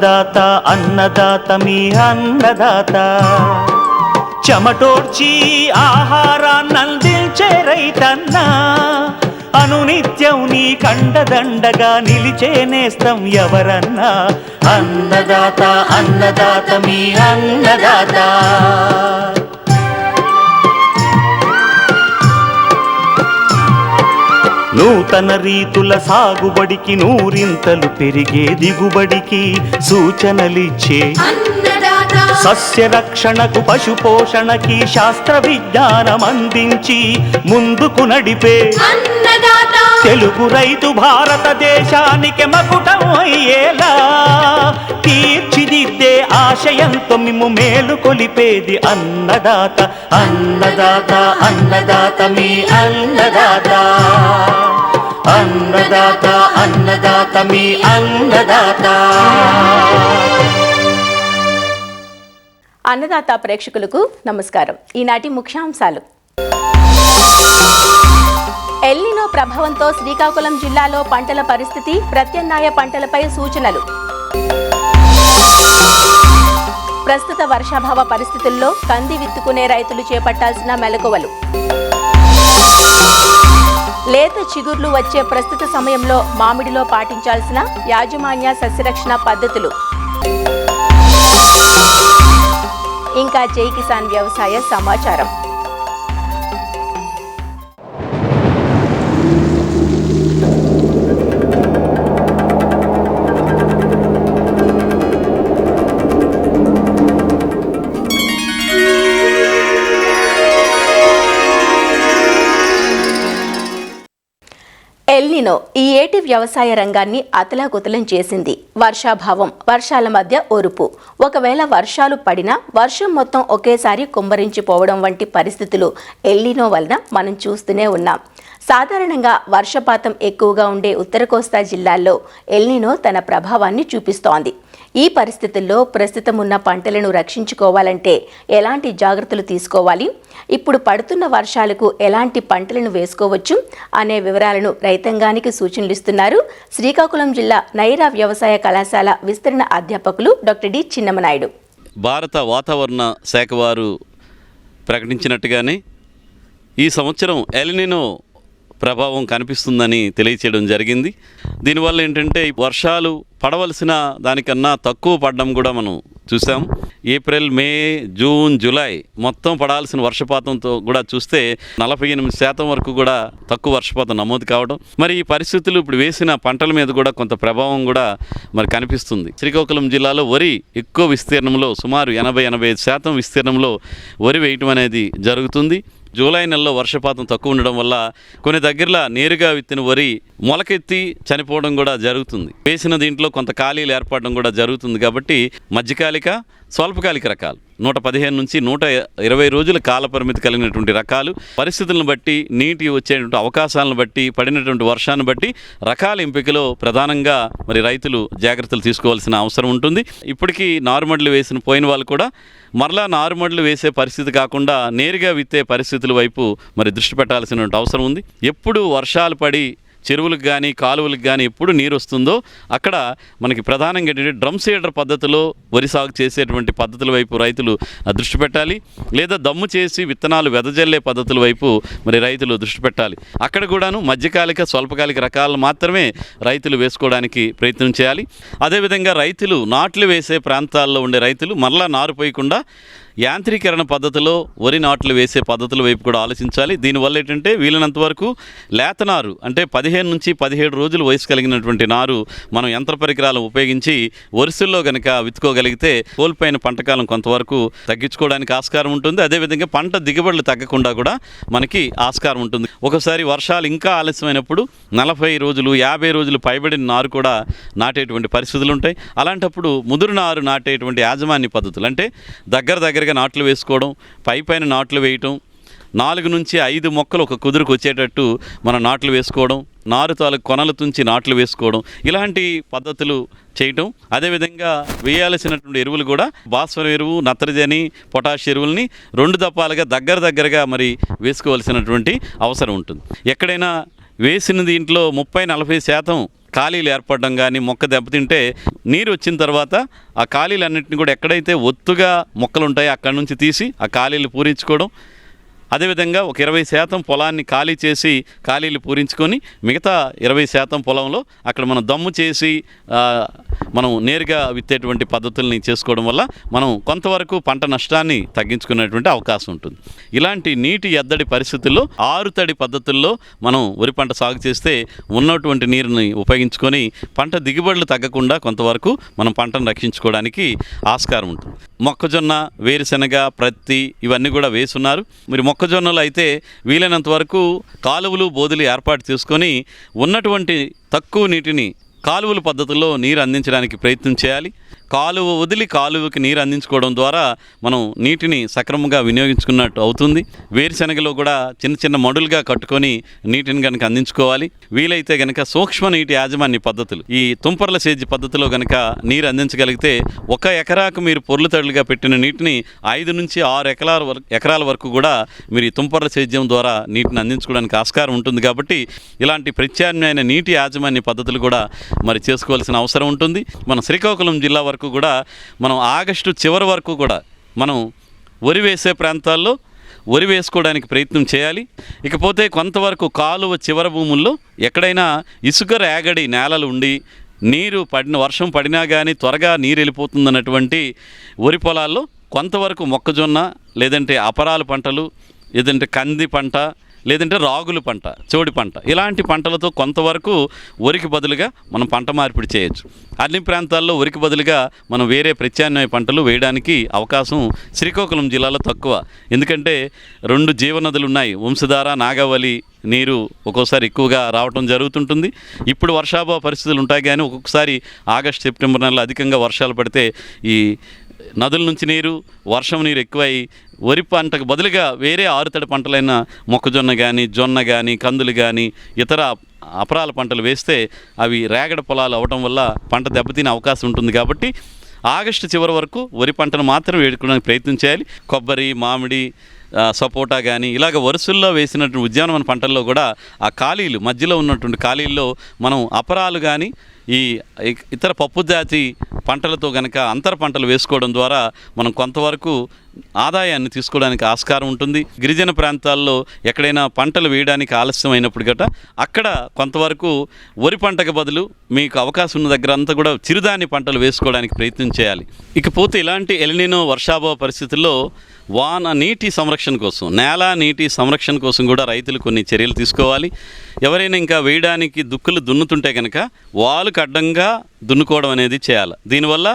అన్నదాత అన్నదాత మీ అన్నదాత చెమటోడ్చి ఆహారాన్నందించే రైతన్నా అనునిత్యం నీ కండదండగా నిలిచే నేస్తం ఎవరన్నా అన్నదాత అన్నదాత మీ అన్నదాత నూతన రీతుల సాగుబడికి నూరింతలు పెరిగే దిగుబడికి సూచనలిచ్చే సస్య రక్షణకు పశు పోషణకి శాస్త్ర విజ్ఞానం అందించి ముందుకు నడిపే తెలుగు రైతు భారతదేశానికి మకుటం అయ్యేలా తీర్చిదిద్దే ఆశయంతో మిమ్ము మేలు కొలిపేది అన్నదాత అన్నదాత అన్నదాత మీ అన్నదాత అన్నదాత అన్నదాత మీ అన్నదాత. అన్నదాత ప్రేక్షకులకు నమస్కారం. ఈనాటి ముఖ్యాంశాలు. ఎల్నినో ప్రభావంతో శ్రీకాకుళం జిల్లాలో పంటల పరిస్థితి, ప్రత్యామ్నాయ పంటలపై సూచనలు. ప్రస్తుత వర్షాభావ పరిస్థితుల్లో కంది విత్తుకునే రైతులు చేపట్టాల్సిన మెలకువలు. లేత చిగుర్లు వచ్చే ప్రస్తుత సమయంలో మామిడిలో పాటించాల్సిన యాజమాన్య సస్యరక్షణ పద్ధతులు. ఇంకా జై కిసాన్ వ్యవసాయ సమాచారం. ఎల్నినో ఈ ఏటి వ్యవసాయ రంగాన్ని అతలాకుతలం చేసింది. వర్షాభావం, వర్షాల మధ్య ఒరుపు, ఒకవేళ వర్షాలు పడినా వర్షం మొత్తం ఒకేసారి కుమ్మరించిపోవడం వంటి పరిస్థితులు ఎల్నినో వలన మనం చూస్తూనే ఉన్నాం. సాధారణంగా వర్షపాతం ఎక్కువగా ఉండే ఉత్తర కోస్తా జిల్లాల్లో ఎల్నినో తన ప్రభావాన్ని చూపిస్తోంది. ఈ పరిస్థితుల్లో ప్రస్తుతం ఉన్న పంటలను రక్షించుకోవాలంటే ఎలాంటి జాగ్రత్తలు తీసుకోవాలి, ఇప్పుడు పడుతున్న వర్షాలకు ఎలాంటి పంటలను వేసుకోవచ్చు అనే వివరాలను రైతాంగానికి సూచనలు ఇస్తున్నారు శ్రీకాకుళం జిల్లా నైరా వ్యవసాయ కళాశాల విస్తరణ అధ్యాపకులు డాక్టర్ డి చిన్నమనాయుడు. భారత వాతావరణ శాఖ వారు ప్రకటించినట్టుగానే ఈ సంవత్సరం ఎల్నినో ప్రభావం కనిపిస్తుందని తెలియచేయడం జరిగింది. దీనివల్ల ఏంటంటే వర్షాలు పడవలసిన దానికన్నా తక్కువ పడడం కూడా మనం చూసాం. ఏప్రిల్, మే, జూన్, జూలై మొత్తం పడాల్సిన వర్షపాతంతో కూడా చూస్తే 48% వరకు కూడా తక్కువ వర్షపాతం నమోదు కావడం, మరి ఈ పరిస్థితులు ఇప్పుడు వేసిన పంటల మీద కూడా కొంత ప్రభావం కూడా మరి కనిపిస్తుంది. శ్రీకాకుళం జిల్లాలో వరి ఎక్కువ విస్తీర్ణంలో సుమారు 80-85% విస్తీర్ణంలో వరి వేయటం అనేది జరుగుతుంది. జూలై నెలలో వర్షపాతం తక్కువ ఉండడం వల్ల కొన్ని దగ్గరలో నేరుగా విత్తిన వరి మొలకెత్తి చనిపోవడం కూడా జరుగుతుంది. వేసిన దీంట్లో కొంత ఖాళీలు ఏర్పడడం కూడా జరుగుతుంది. కాబట్టి మధ్యకాలిక, స్వల్పకాలిక రకాలు 115 నుంచి 120 రోజుల కాల పరిమితి కలిగినటువంటి రకాలు పరిస్థితులను బట్టి, నీటి వచ్చేటువంటి అవకాశాలను బట్టి, పడినటువంటి వర్షాన్ని బట్టి రకాల ఎంపికలో ప్రధానంగా మరి రైతులు జాగ్రత్తలు తీసుకోవాల్సిన అవసరం ఉంటుంది. ఇప్పటికీ నారుమడులు వేసిన పోయిన వాళ్ళు కూడా మరలా నారుమడులు వేసే పరిస్థితి కాకుండా నేరుగా విత్తే పరిస్థితుల వైపు మరి దృష్టి పెట్టాల్సిన అవసరం ఉంది. ఎప్పుడు వర్షాలు పడి చెరువులకు కానీ కాలువలకు కానీ ఎప్పుడు నీరు వస్తుందో అక్కడ మనకి ప్రధానంగా ఏంటంటే డ్రమ్ సీడర్ పద్ధతిలో వరి సాగు చేసేటువంటి పద్ధతుల వైపు రైతులు దృష్టి పెట్టాలి. లేదా దమ్ము చేసి విత్తనాలు వెదజల్లే పద్ధతుల వైపు మరి రైతులు దృష్టి పెట్టాలి. అక్కడ కూడాను మధ్యకాలిక, స్వల్పకాలిక రకాలను మాత్రమే రైతులు వేసుకోవడానికి ప్రయత్నం చేయాలి. అదేవిధంగా రైతులు నాట్లు వేసే ప్రాంతాల్లో ఉండే రైతులు మరలా నారు పోయకుండా యాంత్రీకరణ పద్ధతిలో వరి నాట్లు వేసే పద్ధతుల వైపు కూడా ఆలోచించాలి. దీనివల్ల ఏంటంటే వీలైనంత వరకు లేత నారు అంటే 15 నుంచి 17 రోజులు వయసు కలిగినటువంటి నారు మనం యంత్ర పరికరాలను ఉపయోగించి వరుసల్లో కనుక విత్తుకోగలిగితే కోల్పోయిన పంటకాలం కొంతవరకు తగ్గించుకోవడానికి ఆస్కారం ఉంటుంది. అదేవిధంగా పంట దిగుబడులు తగ్గకుండా కూడా మనకి ఆస్కారం ఉంటుంది. ఒకసారి వర్షాలు ఇంకా ఆలస్యమైనప్పుడు 40 రోజులు 50 రోజులు పైబడిన నారు కూడా నాటేటువంటి పరిస్థితులు ఉంటాయి. అలాంటప్పుడు ముదురు నారు నాటేటువంటి యాజమాన్య పద్ధతులు అంటే దగ్గరగా నాట్లు వేసుకోవడం, పైన నాట్లు వేయటం, 4 నుంచి 5 మొక్కలు ఒక కుదురుకు వచ్చేటట్టు మనం నాట్లు వేసుకోవడం, నారు తాలూకు కొనలు తుంచి నాట్లు వేసుకోవడం, ఇలాంటి పద్ధతులు చేయటం. అదేవిధంగా వేయాల్సినటువంటి ఎరువులు కూడా భాస్వరం ఎరువు, నత్రజని, పొటాష్ ఎరువుల్ని 2 దప్పాలుగా దగ్గరగా మరి వేసుకోవాల్సినటువంటి అవసరం ఉంటుంది. ఎక్కడైనా వేసిన దీంట్లో 30-40% ఖాళీలు ఏర్పడడం కానీ మొక్క దెబ్బతింటే నీరు వచ్చిన తర్వాత ఆ ఖాళీలన్నింటినీ కూడా ఎక్కడైతే ఒత్తుగా మొక్కలు ఉంటాయో అక్కడి నుంచి తీసి ఆ ఖాళీలు పూరించుకోవడం. అదేవిధంగా ఒక 20% పొలాన్ని ఖాళీ చేసి ఖాళీలు పూరించుకొని మిగతా 20% పొలంలో అక్కడ మనం దమ్ము చేసి మనం నేరుగా విత్తేటువంటి పద్ధతుల్ని చేసుకోవడం వల్ల మనం కొంతవరకు పంట నష్టాన్ని తగ్గించుకునేటువంటి అవకాశం ఉంటుంది. ఇలాంటి నీటి ఎద్దడి పరిస్థితుల్లో ఆరుతడి పద్ధతుల్లో మనం వరి పంట సాగు చేస్తే ఉన్నటువంటి నీరుని ఉపయోగించుకొని పంట దిగుబడులు తగ్గకుండా కొంతవరకు మనం పంటను రక్షించుకోవడానికి ఆస్కారం ఉంటుంది. మొక్కజొన్న, వేరుశెనగ, ప్రత్తి ఇవన్నీ కూడా వేసున్నారు. మరి మొక్కజొన్నలు అయితే వీలైనంత వరకు కాలువలు, బోధులు ఏర్పాటు చేసుకొని ఉన్నటువంటి తక్కువ నీటిని కాలువల పద్ధతుల్లో నీరు అందించడానికి ప్రయత్నం చేయాలి. కాలువ వదిలి కాలువకి నీరు అందించుకోవడం ద్వారా మనం నీటిని సక్రమంగా వినియోగించుకున్నట్టు అవుతుంది. వేరుశెనగలో కూడా చిన్న చిన్న మడులుగా కట్టుకొని నీటిని కనుక అందించుకోవాలి. వీలైతే కనుక సూక్ష్మ నీటి యాజమాన్య పద్ధతులు, ఈ తుంపర్ల సేద్య పద్ధతిలో కనుక నీరు అందించగలిగితే 1 ఎకరాకు మీరు పొర్లు తడులుగా పెట్టిన నీటిని 5 నుంచి 6 ఎకరాల వరకు కూడా మీరు ఈ తుంపర్ల సేద్యం ద్వారా నీటిని అందించుకోవడానికి ఆస్కారం ఉంటుంది. కాబట్టి ఇలాంటి ప్రత్యామ్నాయ నీటి యాజమాన్య పద్ధతులు కూడా మరి చేసుకోవాల్సిన అవసరం ఉంటుంది. మన శ్రీకాకుళం జిల్లా వరకు కూడా మనం ఆగస్టు చివరి వరకు కూడా మనం వరి వేసే ప్రాంతాల్లో వరి వేసుకోవడానికి ప్రయత్నం చేయాలి. ఇకపోతే కొంతవరకు కాలువ చివరి భూముల్లో ఎక్కడైనా ఇసుక రేగడి నేలలు ఉండి వర్షం పడినా కానీ త్వరగా నీరు వెళ్ళిపోతుందన్నటువంటి వరి పొలాల్లో కొంతవరకు మొక్కజొన్న, లేదంటే అపరాల పంటలు, లేదంటే కంది పంట, లేదంటే రాగుల పంట, చోడి పంట, ఇలాంటి పంటలతో కొంతవరకు వరికి బదులుగా మనం పంట మార్పిడి చేయొచ్చు. అన్ని ప్రాంతాల్లో వరికి బదులుగా మనం వేరే ప్రత్యామ్నాయ పంటలు వేయడానికి అవకాశం శ్రీకాకుళం జిల్లాలో తక్కువ. ఎందుకంటే 2 జీవనదులు ఉన్నాయి, వంశధార, నాగావళి. నీరు ఒక్కోసారి ఎక్కువగా రావటం జరుగుతుంటుంది. ఇప్పుడు వర్షాభావ పరిస్థితులు ఉంటాయి, కానీ ఒక్కొక్కసారి ఆగస్టు, సెప్టెంబర్ నెలలో అధికంగా వర్షాలు పడితే ఈ నదుల నుంచి వర్షం నీరు ఎక్కువై వరి పంటకు బదులుగా వేరే ఆరుతడి పంటలైన మొక్కజొన్న కానీ, జొన్న కానీ, కందులు కానీ, ఇతర అపరాల పంటలు వేస్తే అవి రేగడ పొలాలు అవటం వల్ల పంట దెబ్బతినే అవకాశం ఉంటుంది. కాబట్టి ఆగస్టు చివరి వరకు వరి పంటను మాత్రం వేడుకోవడానికి ప్రయత్నం చేయాలి. కొబ్బరి, మామిడి, సపోటా కానీ ఇలాగ వరుసల్లో వేసినటువంటి ఉద్యానవన పంటల్లో కూడా ఆ ఖాళీలు మధ్యలో ఉన్నటువంటి ఖాళీల్లో మనం అపరాలు కానీ ఈ ఇతర పప్పు జాతి పంటలతో కనుక అంతర పంటలు వేసుకోవడం ద్వారా మనం కొంతవరకు ఆదాయాన్ని తీసుకోవడానికి ఆస్కారం ఉంటుంది. గిరిజన ప్రాంతాల్లో ఎక్కడైనా పంటలు వేయడానికి ఆలస్యం అయినప్పుడు గట అక్కడ కొంతవరకు వరి పంటకు బదులు మీకు అవకాశం ఉన్న దగ్గర అంతా కూడా చిరుధాన్య పంటలు వేసుకోవడానికి ప్రయత్నం చేయాలి. ఇకపోతే ఇలాంటి ఎల్నినో వర్షాభావ పరిస్థితుల్లో నీటి సంరక్షణ కోసం, నేల నీటి సంరక్షణ కోసం కూడా రైతులు కొన్ని చర్యలు తీసుకోవాలి. ఎవరైనా ఇంకా వేయడానికి దుక్కులు దున్నుతుంటే కనుక వాలుకు అడ్డంగా దున్నుకోవడం అనేది చేయాలి. దీనివల్ల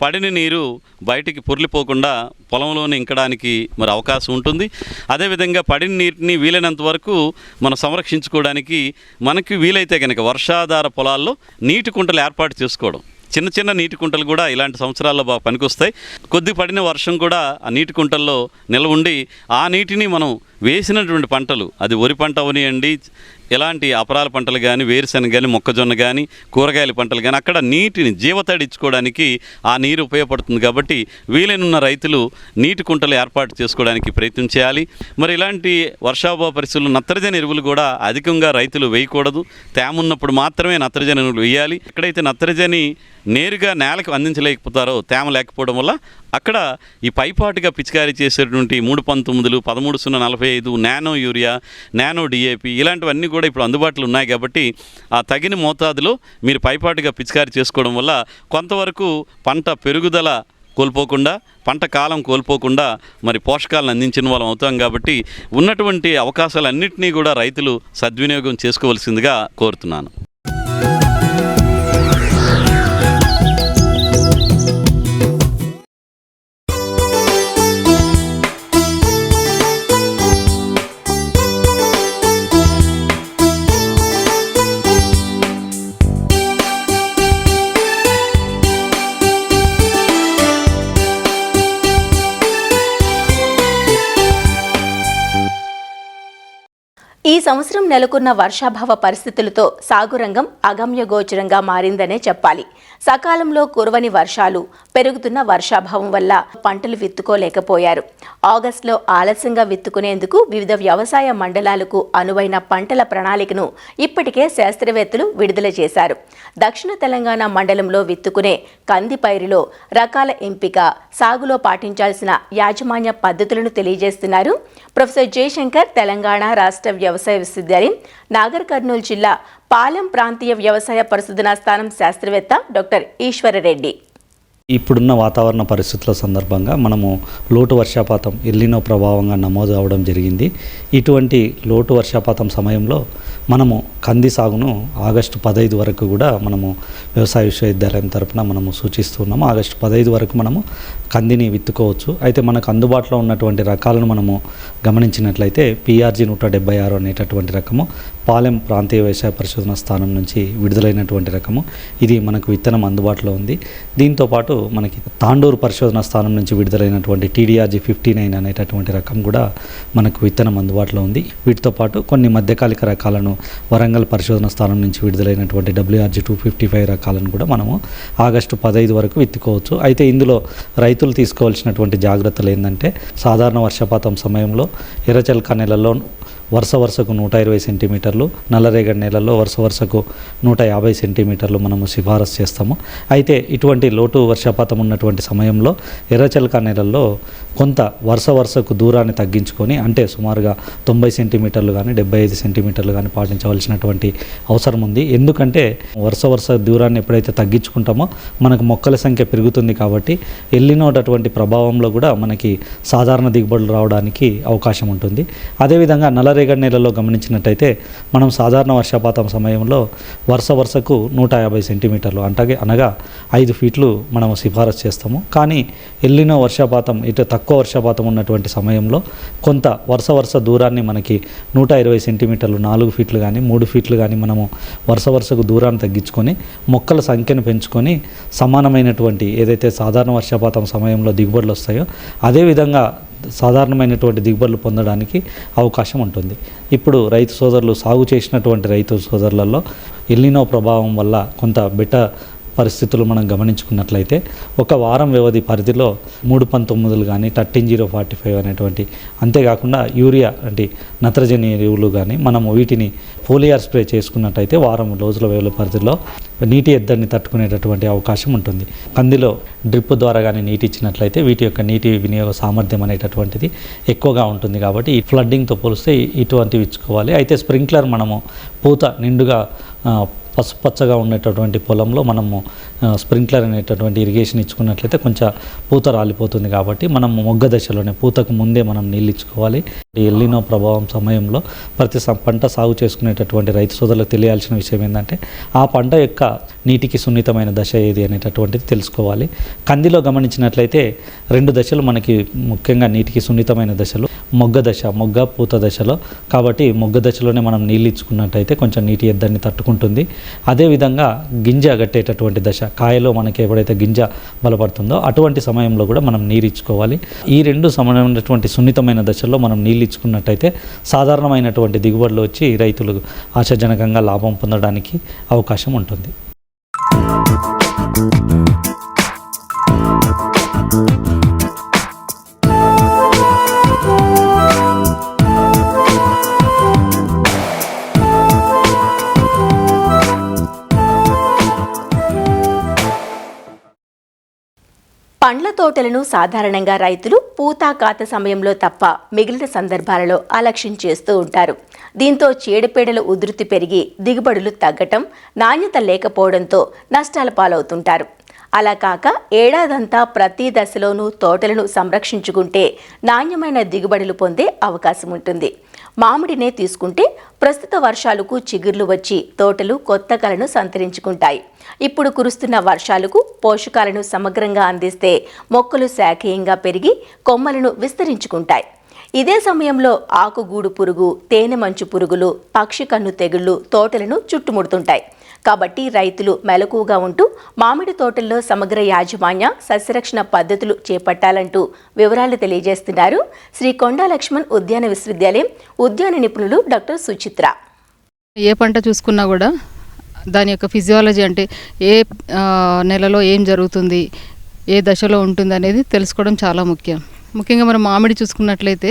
పడిన నీరు బయటికి పొర్లిపోకుండా పొలంలోనే ఇంకడానికి మరి అవకాశం ఉంటుంది. అదేవిధంగా పడిన నీటిని వీలైనంత వరకు మనం సంరక్షించుకోవడానికి మనకి వీలైతే కనుక వర్షాధార పొలాల్లో నీటి కుంటలు ఏర్పాటు చేసుకోవడం. చిన్న చిన్న నీటి కుంటలు కూడా ఇలాంటి సంవత్సరాల్లో బాగా పనికొస్తాయి. కొద్ది పడిన వర్షం కూడా ఆ నీటి కుంటల్లో నిల్వ ఉండి ఆ నీటిని మనం వేసినటువంటి పంటలు, అది వరి పంట అవనియండి, ఎలాంటి అపరాల పంటలు కానీ, వేరుశెనగ కానీ, మొక్కజొన్న కానీ, కూరగాయల పంటలు కానీ అక్కడ నీటిని జీవతడి ఇచ్చుకోవడానికి ఆ నీరు ఉపయోగపడుతుంది. కాబట్టి వీలైన రైతులు నీటి కుంటలు ఏర్పాటు చేసుకోవడానికి ప్రయత్నం చేయాలి. మరి ఇలాంటి వర్షాభావ పరిస్థితుల్లో నత్రజని ఎరువులు కూడా అధికంగా రైతులు వేయకూడదు. తేమ ఉన్నప్పుడు మాత్రమే నత్రజని ఎరువులు వేయాలి. ఎక్కడైతే నత్రజని నేరుగా నేలకు అందించలేకపోతారో తేమ లేకపోవడం వల్ల అక్కడ ఈ పైపాటుగా పిచికారీ చేసేటువంటి 319, 13-0-45, నానో యూరియా, నానో డిఏపి ఇలాంటివన్నీ కూడా ఇప్పుడు అందుబాటులో ఉన్నాయి. కాబట్టి ఆ తగిన మోతాదులో మీరు పైపాటుగా పిచికారీ చేసుకోవడం వల్ల కొంతవరకు పంట పెరుగుదల కోల్పోకుండా, పంట కాలం కోల్పోకుండా మరి పోషకాలను అందించిన వాళ్ళం అవుతాం. కాబట్టి ఉన్నటువంటి అవకాశాలన్నింటినీ కూడా రైతులు సద్వినియోగం చేసుకోవాల్సిందిగా కోరుతున్నాను. ఈ సంవత్సరం నెలకొన్న వర్షాభావ పరిస్థితులతో సాగురంగం అగమ్యగోచరంగా మారిందనే చెప్పాలి. సకాలంలో కురవని వర్షాలు, పెరుగుతున్న వర్షాభావం వల్ల పంటలు విత్తుకోలేకపోయారు. ఆగస్టులో ఆలస్యంగా విత్తుకునేందుకు వివిధ వ్యవసాయ మండలాలకు అనువైన పంటల ప్రణాళికను ఇప్పటికే శాస్త్రవేత్తలు విడుదల చేశారు. దక్షిణ తెలంగాణ మండలంలో విత్తుకునే కంది పైరులో రకాల ఎంపిక, సాగులో పాటించాల్సిన యాజమాన్య పద్ధతులను తెలియజేస్తున్నారు ప్రొఫెసర్ జయశంకర్, తెలంగాణ రాష్ట్ర వ్యవసాయ విశ్వవిద్యాలయం, నాగర్ కర్నూలు జిల్లా పాలెం ప్రాంతీయ వ్యవసాయ పరిశోధనా స్థానం శాస్త్రవేత్త డాక్టర్ ఈశ్వరరెడ్డి. ఇప్పుడున్న వాతావరణ పరిస్థితుల సందర్భంగా మనము లోటు వర్షపాతం ఎల్లినో ప్రభావంగా నమోదు అవడం జరిగింది. ఇటువంటి లోటు వర్షపాతం సమయంలో మనము కంది సాగును ఆగస్టు 15 వరకు కూడా మనము వ్యవసాయ విశ్వవిద్యాలయం తరపున మనము సూచిస్తున్నాము. ఆగస్టు 15 వరకు మనము కందిని విత్తుకోవచ్చు. అయితే మనకు అందుబాటులో ఉన్నటువంటి రకాలను మనము గమనించినట్లయితే PRG 176 అనేటటువంటి రకము పాలెం ప్రాంతీయ వ్యవసాయ పరిశోధన స్థానం నుంచి విడుదలైనటువంటి రకము. ఇది మనకు విత్తనం అందుబాటులో ఉంది. దీంతోపాటు మనకి తాండూరు పరిశోధన స్థానం నుంచి విడుదలైనటువంటి TDRG 59 అనేటటువంటి రకం కూడా మనకు విత్తనం అందుబాటులో ఉంది. వీటితో పాటు కొన్ని మధ్యకాలిక రకాలను వరంగల్ పరిశోధన స్థానం నుంచి విడుదలైనటువంటి WRG 255 రకాలను కూడా మనము ఆగస్టు 15 వరకు విత్తుకోవచ్చు. అయితే ఇందులో రైతులు తీసుకోవాల్సినటువంటి జాగ్రత్తలు ఏంటంటే, సాధారణ వర్షపాతం సమయంలో ఎర్రచలక నెలలో వరుసకు 120 సెంటీమీటర్లు, నల్లరేగడి నేలల్లో వరుసకు 150 సెంటీమీటర్లు మనము సిఫారసు చేస్తాము. అయితే ఇటువంటి లోటు వర్షపాతం ఉన్నటువంటి సమయంలో ఎర్రచలక నేలల్లో కొంత వరుసకు దూరాన్ని తగ్గించుకొని, అంటే సుమారుగా 90 సెంటీమీటర్లు కానీ 75 సెంటీమీటర్లు కానీ పాటించవలసినటువంటి అవసరం ఉంది. ఎందుకంటే వరుస దూరాన్ని ఎప్పుడైతే తగ్గించుకుంటామో మనకు మొక్కల సంఖ్య పెరుగుతుంది. కాబట్టి ఎల్లినోటటువంటి ప్రభావంలో కూడా మనకి సాధారణ దిగుబడులు రావడానికి అవకాశం ఉంటుంది. అదేవిధంగా నల్లరేగడి నేలలో గమనించినట్టయితే మనం సాధారణ వర్షపాతం సమయంలో వరుసకు 150 సెంటీమీటర్లు అనగా 5 ఫీట్లు మనము సిఫారసు చేస్తాము. కానీ ఎల్లినో వర్షపాతం ఇటు తక్కువ వర్షపాతం ఉన్నటువంటి సమయంలో కొంత వరుస దూరాన్ని మనకి 120 సెంటీమీటర్లు 4 ఫీట్లు కానీ 3 ఫీట్లు కానీ మనము వరుసకు దూరాన్ని తగ్గించుకొని మొక్కల సంఖ్యను పెంచుకొని సమానమైనటువంటి ఏదైతే సాధారణ వర్షపాతం సమయంలో దిగుబడులు వస్తాయో అదేవిధంగా సాధారణమైనటువంటి దిగుబడులు పొందడానికి అవకాశం ఉంటుంది. ఇప్పుడు రైతు సోదరులు సాగు చేసినటువంటి రైతు సోదరులలో ఎల్నినో ప్రభావం వల్ల కొంత బెటర్ పరిస్థితులు మనం గమనించుకున్నట్లయితే ఒక వారం వ్యవధి పరిధిలో 319 కానీ 13045 అనేటువంటి, అంతేకాకుండా యూరియా అంటే నత్రజని ఎరువులు కానీ మనము వీటిని ఫోలియార్ స్ప్రే చేసుకున్నట్టయితే వారం రోజుల వ్యవధి పరిధిలో నీటి ఎద్దడిని తట్టుకునేటటువంటి అవకాశం ఉంటుంది. కందిలో డ్రిప్ ద్వారా కానీ నీటి ఇచ్చినట్లయితే వీటి యొక్క నీటి వినియోగ సామర్థ్యం అనేటటువంటిది ఎక్కువగా ఉంటుంది. కాబట్టి ఈ ఫ్లడ్డింగ్తో పోలిస్తే ఇటువంటివి ఇచ్చుకోవాలి. అయితే స్ప్రింక్లర్ మనము పూత నిండుగా పసుపచ్చగా ఉండేటటువంటి పొలంలో మనము స్ప్రింక్లర్ అనేటటువంటి ఇరిగేషన్ ఇచ్చుకున్నట్లయితే కొంచెం పూత రాలిపోతుంది. కాబట్టి మనం మొగ్గ దశలోనే పూతకు ముందే మనం నీళ్ళు ఇచ్చుకోవాలి. ఎల్నినో ప్రభావం సమయంలో ప్రతి పంట సాగు చేసుకునేటటువంటి రైతు సోదరులకు తెలియాల్సిన విషయం ఏంటంటే ఆ పంట యొక్క నీటికి సున్నితమైన దశ ఏది అనేటటువంటిది తెలుసుకోవాలి. కందిలో గమనించినట్లయితే 2 దశలు మనకి ముఖ్యంగా నీటికి సున్నితమైన దశలు, మొగ్గ పూత దశలో. కాబట్టి మొగ్గ దశలోనే మనం నీళ్ళు ఇచ్చుకున్నట్టయితే కొంచెం నీటి ఎద్దడిని తట్టుకుంటుంది. అదేవిధంగా గింజ గట్టేటటువంటి దశ, కాయలో మనకి ఎప్పుడైతే గింజ బలపడుతుందో అటువంటి సమయంలో కూడా మనం నీరు ఇచ్చుకోవాలి. ఈ 2 సమానమైనటువంటి సున్నితమైన దశల్లో మనం నీళ్ళు ఇచ్చుకున్నట్టయితే సాధారణమైనటువంటి దిగుబడులు వచ్చి రైతులు ఆశాజనకంగా లాభం పొందడానికి అవకాశం ఉంటుంది. పండ్ల తోటలను సాధారణంగా రైతులు పూత కాత సమయంలో తప్ప మిగిలిన సందర్భాలలో అలక్ష్యం చేస్తూ ఉంటారు. దీంతో చీడపీడల ఉధృతి పెరిగి దిగుబడులు తగ్గటం, నాణ్యత లేకపోవడంతో నష్టాల పాలవుతుంటారు. అలా కాక ఏడాదంతా ప్రతి దశలోనూ తోటలను సంరక్షించుకుంటే నాణ్యమైన దిగుబడులు పొందే అవకాశం ఉంటుంది. మామిడినే తీసుకుంటే ప్రస్తుత వర్షాలకు చిగుర్లు వచ్చి తోటలు కొత్త కలను సంతరించుకుంటాయి. ఇప్పుడు కురుస్తున్న వర్షాలకు పోషకాలను సమగ్రంగా అందిస్తే మొక్కలు శాఖీయంగా పెరిగి కొమ్మలను విస్తరించుకుంటాయి. ఇదే సమయంలో ఆకుగూడు పురుగు, తేనె మంచు పురుగులు, పక్షి కన్ను తెగుళ్లు తోటలను చుట్టుముడుతుంటాయి. కాబట్టి రైతులు మెలకువగా ఉంటూ మామిడి తోటల్లో సమగ్ర యాజమాన్య సస్యరక్షణ పద్ధతులు చేపట్టాలంటూ వివరాలు తెలియజేస్తున్నారు శ్రీ కొండా లక్ష్మణ్ ఉద్యాన విశ్వవిద్యాలయం ఉద్యాన నిపుణులు డాక్టర్ సుచిత్ర. ఏ పంట చూసుకున్నా కూడా దాని యొక్క ఫిజియాలజీ అంటే ఏ నెలలో ఏం జరుగుతుంది, ఏ దశలో ఉంటుంది అనేది తెలుసుకోవడం చాలా ముఖ్యం. ముఖ్యంగా మనం మామిడి చూసుకున్నట్లయితే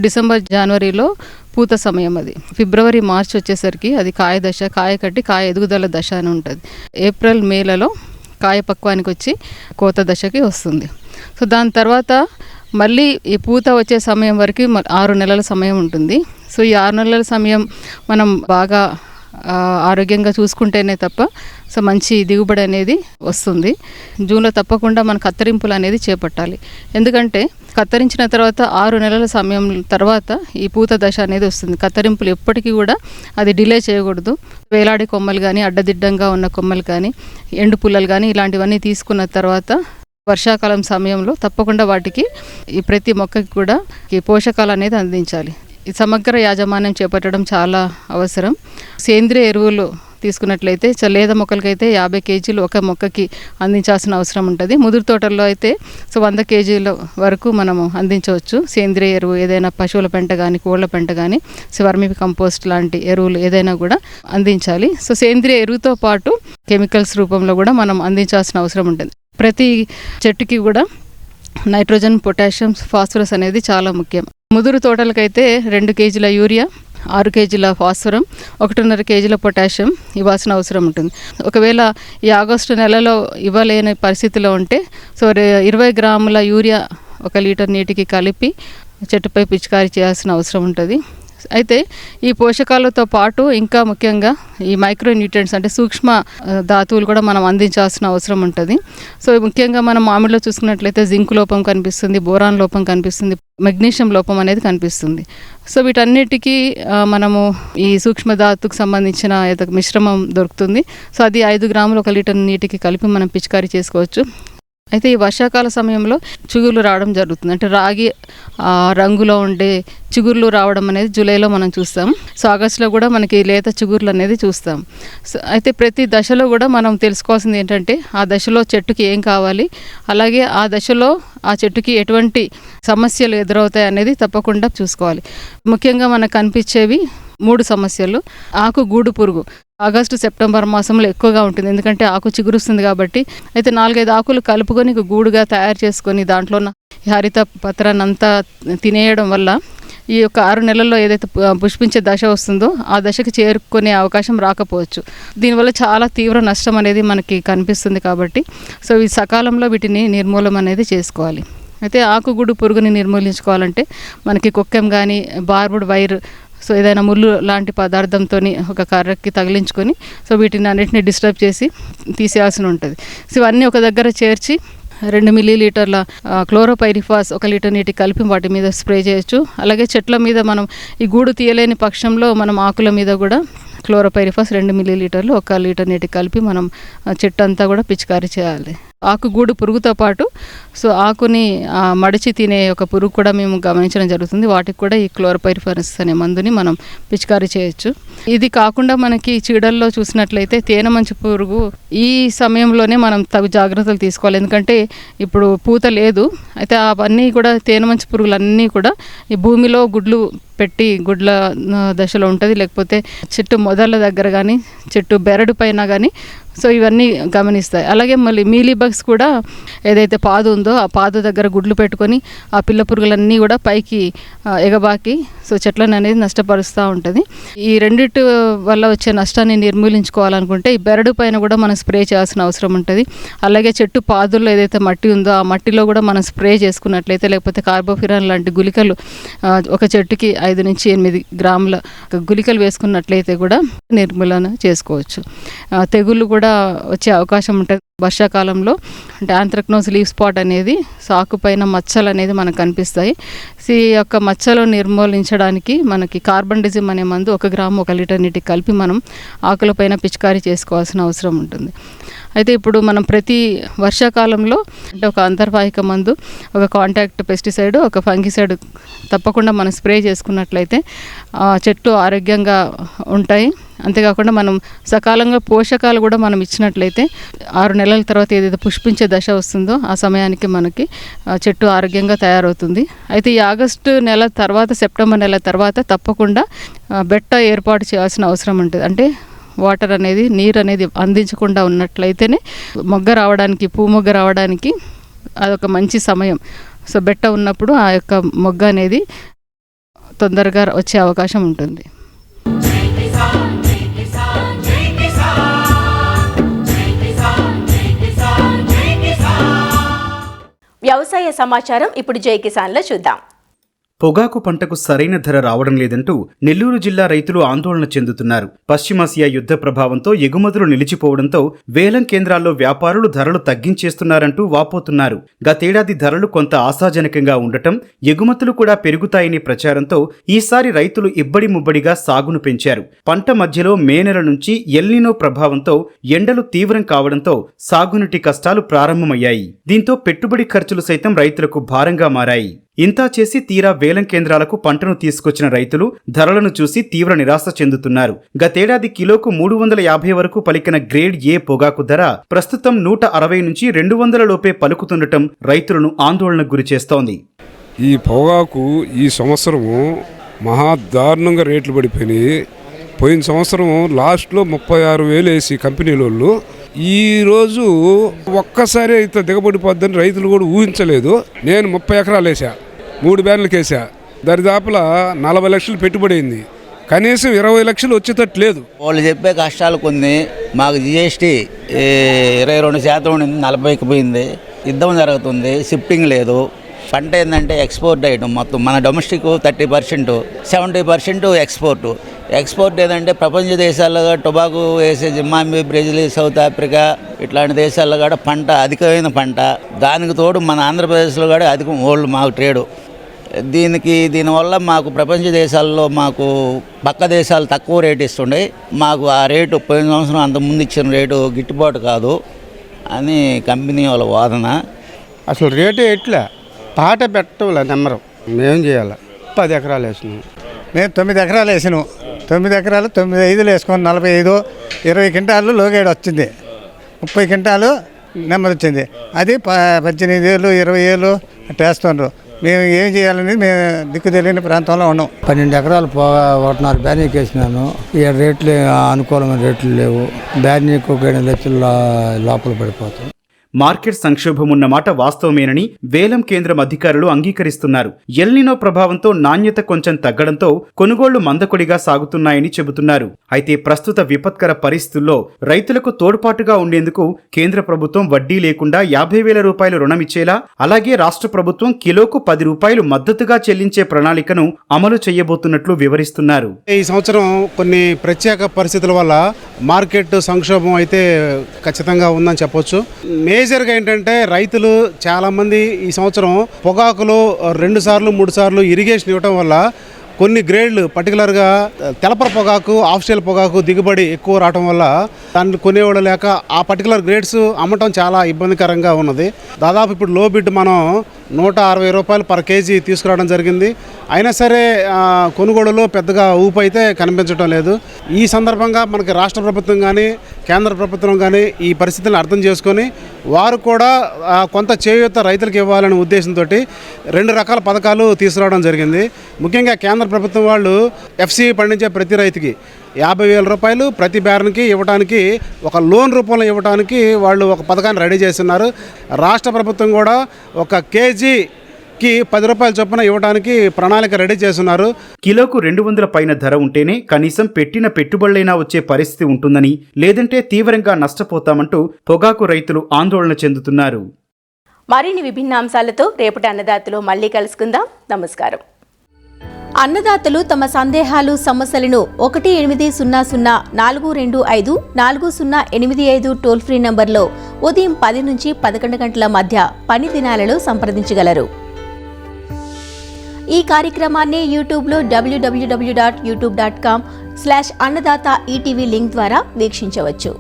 డిసెంబర్ జనవరిలో పూత సమయం, అది ఫిబ్రవరి మార్చ్ వచ్చేసరికి అది కాయ దశ, కాయ కట్టి కాయ ఎదుగుదల దశ అని ఉంటుంది. ఏప్రిల్ మేలలో కాయ పక్వానికి వచ్చి కోత దశకి వస్తుంది. దాని తర్వాత మళ్ళీ ఈ పూత వచ్చే సమయం వరకు 6 నెలల సమయం ఉంటుంది. ఈ 6 నెలల సమయం మనం బాగా ఆరోగ్యంగా చూసుకుంటేనే తప్ప మంచి దిగుబడి అనేది వస్తుంది. జూన్లో తప్పకుండా మన కత్తిరింపులు అనేది చేపట్టాలి. ఎందుకంటే కత్తిరించిన తర్వాత 6 నెలల సమయం తర్వాత ఈ పూత దశ అనేది వస్తుంది. కత్తిరింపులు ఎప్పటికీ కూడా అది డిలే చేయకూడదు. వేలాడి కొమ్మలు కానీ, అడ్డదిడ్డంగా ఉన్న కొమ్మలు కానీ, ఎండు పుల్లలు కానీ ఇలాంటివన్నీ తీసుకున్న తర్వాత వర్షాకాలం సమయంలో తప్పకుండా వాటికి ఈ ప్రతి మొక్కకి కూడా ఈ పోషకాలు అనేది అందించాలి. ఈ సమగ్ర యాజమాన్యం చేపట్టడం చాలా అవసరం. సేంద్రియ ఎరువులు తీసుకున్నట్లయితే లేత మొక్కలకైతే 50 కేజీలు ఒక మొక్కకి అందించాల్సిన అవసరం ఉంటుంది. ముదురు తోటల్లో అయితే 100 కేజీల వరకు మనము అందించవచ్చు. సేంద్రియ ఎరువు ఏదైనా పశువుల పెంట కానీ, కోళ్ళ పెంట కానీ, వర్మి కంపోస్ట్ లాంటి ఎరువులు ఏదైనా కూడా అందించాలి. సేంద్రియ ఎరువుతో పాటు కెమికల్స్ రూపంలో కూడా మనం అందించాల్సిన అవసరం ఉంటుంది. ప్రతి చెట్టుకి కూడా నైట్రోజన్, పొటాషియం, ఫాస్ఫరస్ అనేది చాలా ముఖ్యం. ముదురు తోటలకైతే 2 కేజీల యూరియా, 6 కేజీల ఫాస్ఫరం, 1.5 కేజీల పొటాషియం ఇవ్వాల్సిన అవసరం ఉంటుంది. ఒకవేళ ఈ ఆగస్టు నెలలో ఇవ్వలేని పరిస్థితిలో ఉంటే 20 గ్రాముల యూరియా 1 లీటర్ నీటికి కలిపి చెట్టుపై పిచికారీ చేయాల్సిన అవసరం ఉంటుంది. అయితే ఈ పోషకాలతో పాటు ఇంకా ముఖ్యంగా ఈ మైక్రో న్యూట్రియంట్స్ అంటే సూక్ష్మ ధాతువులు కూడా మనం అందించాల్సిన అవసరం ఉంటుంది. ముఖ్యంగా మనం మామిడిలో చూసుకున్నట్లయితే జింక్ లోపం కనిపిస్తుంది, బోరాన్ లోపం కనిపిస్తుంది, మెగ్నీషియం లోపం అనేది కనిపిస్తుంది. వీటన్నిటికీ మనము ఈ సూక్ష్మ ధాతుకు సంబంధించిన మిశ్రమం దొరుకుతుంది. అది 5 గ్రాములు 1 లీటర్ నీటికి కలిపి మనం పిచికారీ చేసుకోవచ్చు. అయితే ఈ వర్షాకాల సమయంలో చిగుర్లు రావడం జరుగుతుంది. అంటే రాగి రంగులో ఉండే చిగుర్లు రావడం అనేది జూలైలో మనం చూస్తాం. ఆగస్టులో కూడా మనకి లేత చిగుర్లు అనేది చూస్తాం. అయితే ప్రతి దశలో కూడా మనం తెలుసుకోవాల్సింది ఏంటంటే ఆ దశలో చెట్టుకి ఏం కావాలి, అలాగే ఆ దశలో ఆ చెట్టుకి ఎటువంటి సమస్యలు ఎదురవుతాయి అనేది తప్పకుండా చూసుకోవాలి. ముఖ్యంగా మనకు కనిపించేవి 3 సమస్యలు. ఆకు గూడు పురుగు ఆగస్టు సెప్టెంబర్ మాసంలో ఎక్కువగా ఉంటుంది, ఎందుకంటే ఆకు చిగురుస్తుంది కాబట్టి. అయితే 4-5 ఆకులు కలుపుకొని గూడుగా తయారు చేసుకొని దాంట్లో హరిత పత్రాన్ని అంతా తినేయడం వల్ల ఈ యొక్క 6 నెలల్లో ఏదైతే పుష్పించే దశ వస్తుందో ఆ దశకి చేరుకునే అవకాశం రాకపోవచ్చు. దీనివల్ల చాలా తీవ్ర నష్టం అనేది మనకి కనిపిస్తుంది కాబట్టి ఈ సకాలంలో వీటిని నిర్మూలన అనేది చేసుకోవాలి. అయితే ఆకుగూడు పురుగుని నిర్మూలించుకోవాలంటే మనకి కొక్కెం కానీ, బార్బుడ్ వైర్, ఏదైనా ముళ్ళు లాంటి పదార్థంతో ఒక కర్రకి తగిలించుకొని వీటిని అన్నిటిని డిస్టర్బ్ చేసి తీసేయాల్సి ఉంటుంది. ఇవన్నీ ఒక దగ్గర చేర్చి 2 మిల్లీలీటర్ల క్లోరోపైరిఫాస్ 1 లీటర్ నీటి కలిపి వాటి మీద స్ప్రే చేయొచ్చు. అలాగే చెట్ల మీద మనం ఈ గూడు తీయలేని పక్షంలో మనం ఆకుల మీద కూడా క్లోరోపైరిఫాస్ 2 మిల్లీలీటర్లు 1 లీటర్ నీటి కలిపి మనం చెట్టు అంతా కూడా పిచికారీ చేయాలి. ఆకు గూడు పురుగుతో పాటు ఆకుని మడిచి తినే ఒక పురుగు కూడా మేము గమనించడం జరుగుతుంది. వాటికి కూడా ఈ క్లోరోపైరిఫాస్ అనే మందుని మనం పిచికారీ చేయొచ్చు. ఇది కాకుండా మనకి చీడల్లో చూసినట్లయితే తేనె మంచు పురుగు ఈ సమయంలోనే మనం తగు జాగ్రత్తలు తీసుకోవాలి. ఎందుకంటే ఇప్పుడు పూత లేదు. అయితే అవన్నీ కూడా తేనె మంచు పురుగులన్నీ కూడా ఈ భూమిలో గుడ్లు పెట్టి గుడ్ల దశలో ఉంటుంది, లేకపోతే చెట్టు మొదళ్ళ దగ్గర కానీ, చెట్టు బెరడు పైన కానీ ఇవన్నీ గమనిస్తాయి. అలాగే మళ్ళీ మీలీ బగ్స్ కూడా ఏదైతే పాదు ఉందో ఆ పాదు దగ్గర గుడ్లు పెట్టుకొని ఆ పిల్ల పురుగులన్నీ కూడా పైకి ఎగబాకి చెట్లను అనేది నష్టపరుస్తూ ఉంటుంది. ఈ రెండిటి వల్ల వచ్చే నష్టాన్ని నిర్మూలించుకోవాలనుకుంటే ఈ బెరడు పైన కూడా మనం స్ప్రే చేయాల్సిన అవసరం ఉంటుంది. అలాగే చెట్టు పాదుల్లో ఏదైతే మట్టి ఉందో ఆ మట్టిలో కూడా మనం స్ప్రే చేసుకున్నట్లయితే, లేకపోతే కార్బోఫిరాన్ లాంటి గుళికలు ఒక చెట్టుకి 5 నుంచి 8 గ్రాముల గుళికలు వేసుకున్నట్లయితే కూడా నిర్మూలన చేసుకోవచ్చు. తెగుళ్ళు కూడా వచ్చే అవకాశం ఉంటుంది వర్షాకాలంలో. అంటే ఆంథ్రాక్నోస్ లీఫ్ స్పాట్ అనేది సాకు పైన మచ్చలు అనేది మనకు కనిపిస్తాయి. ఈ యొక్క మచ్చలు నిర్మూలించడానికి మనకి కార్బండిజిమ్ అనే మందు 1 గ్రాము 1 లీటర్ నీటికి కలిపి మనం ఆకులపైన పిచికారీ చేసుకోవాల్సిన అవసరం ఉంటుంది. అయితే ఇప్పుడు మనం ప్రతి వర్షాకాలంలో అంటే ఒక అంతర్వాహిక మందు, ఒక కాంటాక్ట్ పెస్టిసైడ్, ఒక ఫంగిసైడ్ తప్పకుండా మనం స్ప్రే చేసుకున్నట్లయితే చెట్టు ఆరోగ్యంగా ఉంటాయి. అంతేకాకుండా మనం సకాలంగా పోషకాలు కూడా మనం ఇచ్చినట్లయితే 6 నెలల తర్వాత ఏదైతే పుష్పించే దశ వస్తుందో ఆ సమయానికి మనకి చెట్టు ఆరోగ్యంగా తయారవుతుంది. అయితే ఈ ఆగస్టు నెల తర్వాత, సెప్టెంబర్ నెల తర్వాత తప్పకుండా బెట్ట ఏర్పాటు చేయాల్సిన అవసరం ఉంటుంది. అంటే వాటర్ అనేది, నీరు అనేది అందించకుండా ఉన్నట్లయితేనే మొగ్గ రావడానికి, మొగ్గ రావడానికి అదొక మంచి సమయం. సో బెట్ట ఉన్నప్పుడు ఆ యొక్క మొగ్గ అనేది తొందరగా వచ్చే అవకాశం ఉంటుంది. వ్యవసాయ సమాచారం ఇప్పుడు జై కిసాన్లో చూద్దాం. పొగాకు పంటకు సరైన ధర రావడం లేదంటూ నెల్లూరు జిల్లా రైతులు ఆందోళన చెందుతున్నారు. పశ్చిమాసియా యుద్ధ ప్రభావంతో ఎగుమతులు నిలిచిపోవడంతో వేలం కేంద్రాల్లో వ్యాపారులు ధరలు తగ్గించేస్తున్నారంటూ వాపోతున్నారు. గతేడాది ధరలు కొంత ఆశాజనకంగా ఉండటం, ఎగుమతులు కూడా పెరుగుతాయనే ప్రచారంతో ఈసారి రైతులు ఇబ్బడి ముబ్బడిగా సాగును పెంచారు. పంట మధ్యలో మే నెల నుంచి ఎల్నినో ప్రభావంతో ఎండలు తీవ్రం కావడంతో సాగునీటి కష్టాలు ప్రారంభమయ్యాయి. దీంతో పెట్టుబడి ఖర్చులు సైతం రైతులకు భారంగా మారాయి. ఇంతా చేసి తీరా వేలం కేంద్రాలకు పంటను తీసుకొచ్చిన రైతులు ధరలను చూసి తీవ్ర నిరాశ చెందుతున్నారు. గతేడాది కిలోకు 350 వరకు పలికిన గ్రేడ్ ఏ పొగాకు ధర ప్రస్తుతం 160 నుంచి 200 లోపే పలుకుతుండటం రైతులను ఆందోళనకు గురిచేస్తోంది. ఈ పొగాకు ఈ సంవత్సరము మహా దారుణంగా రేట్లు పడిపోయినాయి. పోయిన సంవత్సరం లాస్ట్లో 36,000 వేసి కంపెనీలోళ్ళు ఈరోజు ఒక్కసారి అయితే దిగబడిపోద్దని రైతులు కూడా ఊహించలేదు. నేను 30 ఎకరాలు వేసా, 3 బ్యాన్లకు వేసా. దరిదాపుల 40 లక్షలు పెట్టుబడి అయింది. కనీసం 20 లక్షలు వచ్చేటట్టు లేదు. వాళ్ళు చెప్పే కష్టాలు కొన్ని. మాకు జిఎస్టీ 22% ఉండింది, 40కి పోయింది. యుద్ధం జరుగుతుంది, షిఫ్టింగ్ లేదు. పంట ఏంటంటే ఎక్స్పోర్ట్ ఐటమ్. మొత్తం మన డొమెస్టిక్ 30%, 70% ఎక్స్పోర్టు. ఎక్స్పోర్ట్ ఏదంటే ప్రపంచ దేశాల్లో టొబాకో వేసే జింబాబ్వే, బ్రెజిల్, సౌత్ ఆఫ్రికా ఇట్లాంటి దేశాల్లో కూడా పంట అధికమైన పంట. దానికి తోడు మన ఆంధ్రప్రదేశ్లో కూడా అధికం ఓల్డ్ మాకు ట్రేడు. దీనివల్ల మాకు ప్రపంచ దేశాల్లో మాకు పక్క దేశాలు తక్కువ రేటు ఇస్తుండే. మాకు ఆ రేటు పోయిన సంవత్సరం అంతకుముందు ఇచ్చిన రేటు గిట్టుబాటు కాదు అని కంపెనీ వాళ్ళ వాదన. అసలు రేటు ఎట్లా పాట పెట్టలే నెంబరు. మేం చేయాలి. 10 ఎకరాలు వేసినాం. మేము 9 ఎకరాలు వేసినాం. 9 ఎకరాలు 9 వేసుకొని 45, 20 క్వింటాలు లోగేడు వచ్చింది. 30 క్వింటాలు నెంబర్ వచ్చింది. అది 18 ఏళ్ళు 20 ఏళ్ళు వేస్తున్నారు. మేము ఏం చేయాలని మేము దిక్కు తెలియని ప్రాంతంలో ఉన్నాం. 12 ఎకరాలు 1.5 బ్యానీకి వేసినాను. ఈ రేట్లు అనుకూలమైన రేట్లు లేవు. బ్యానీకి 2 లక్షల లోపల పడిపోతాం. మార్కెట్ సంక్షోభం ఉన్న మాట వాస్తవమేనని వేలం కేంద్రం అధికారులు అంగీకరిస్తున్నారు. ఎల్నినో ప్రభావంతో నాణ్యత కొంచెం తగ్గడంతో కొనుగోళ్లు మందకొడిగా సాగుతున్నాయని చెబుతున్నారు. అయితే ప్రస్తుత విపత్కర పరిస్థితుల్లో రైతులకు తోడ్పాటుగా ఉండేందుకు కేంద్ర ప్రభుత్వం వడ్డీ లేకుండా 50,000 రూపాయలు రుణమిచ్చేలా, అలాగే రాష్ట్ర ప్రభుత్వం కిలోకు 10 రూపాయలు మద్దతుగా చెల్లించే ప్రణాళికను అమలు చేయబోతున్నట్లు వివరిస్తున్నారు. ఈ సంవత్సరం కొన్ని ప్రత్యేక పరిస్థితుల వల్ల మార్కెట్ సంక్షోభం అయితే ఖచ్చితంగా ఉందని చెప్పొచ్చు. మేజర్గా ఏంటంటే రైతులు చాలామంది ఈ సంవత్సరం పొగాకులో 2 సార్లు 3 సార్లు ఇరిగేషన్ ఇవ్వటం వల్ల కొన్ని గ్రేడ్లు పర్టికులర్గా తెలపర పొగాకు, ఆఫ్షియల్ పొగాకు దిగుబడి ఎక్కువ రావడం వల్ల దాన్ని కొనేవాళ్ళు లేక ఆ పర్టికులర్ గ్రేడ్స్ అమ్మటం చాలా ఇబ్బందికరంగా ఉన్నది. దాదాపు ఇప్పుడు లో బిడ్ మనం 160 రూపాయలు పర్ కేజీ తీసుకురావడం జరిగింది. అయినా సరే కొనుగోలులో పెద్దగా ఊపు అయితే కనిపించడం లేదు. ఈ సందర్భంగా మనకి రాష్ట్ర ప్రభుత్వం కానీ కేంద్ర ప్రభుత్వం కానీ ఈ పరిస్థితులను అర్థం చేసుకొని వారు కూడా కొంత చేయూత రైతులకు ఇవ్వాలనే ఉద్దేశంతో 2 రకాల పథకాలు తీసుకురావడం జరిగింది. ముఖ్యంగా కేంద్ర ప్రభుత్వం వాళ్ళు ఎఫ్సి పండించే ప్రతి రైతుకి 50,000 రూపాయలు ప్రతి బ్యారన్కి ఇవ్వడానికి, ఒక లోన్ రూపంలో ఇవ్వడానికి వాళ్ళు ఒక పథకాన్ని రెడీ చేస్తున్నారు. రాష్ట్ర ప్రభుత్వం కూడా ఒక కేజీకి 10 రూపాయల చొప్పున ఇవ్వడానికి ప్రణాళిక రెడీ చేస్తున్నారు. కిలోకు 200 పైన ధర ఉంటేనే కనీసం పెట్టిన పెట్టుబడులైనా వచ్చే పరిస్థితి ఉంటుందని, లేదంటే తీవ్రంగా నష్టపోతామంటూ పొగాకు రైతులు ఆందోళన చెందుతున్నారు. మరిన్ని విభిన్న అంశాలతో రేపటి అన్నదాతలో మళ్ళీ కలుసుకుందాం. నమస్కారం. అన్నదాతలు తమ సందేహాలు, సమస్యలను 1800-425-4085 టోల్ ఫ్రీ నంబర్లో ఉదయం 10 నుంచి 11 గంటల మధ్య పని దినాలలో సంప్రదించగలరు. ఈ కార్యక్రమాన్ని యూట్యూబ్లో www.youtube.com/అన్నదాత ఈటీవీ లింక్ ద్వారా వీక్షించవచ్చు.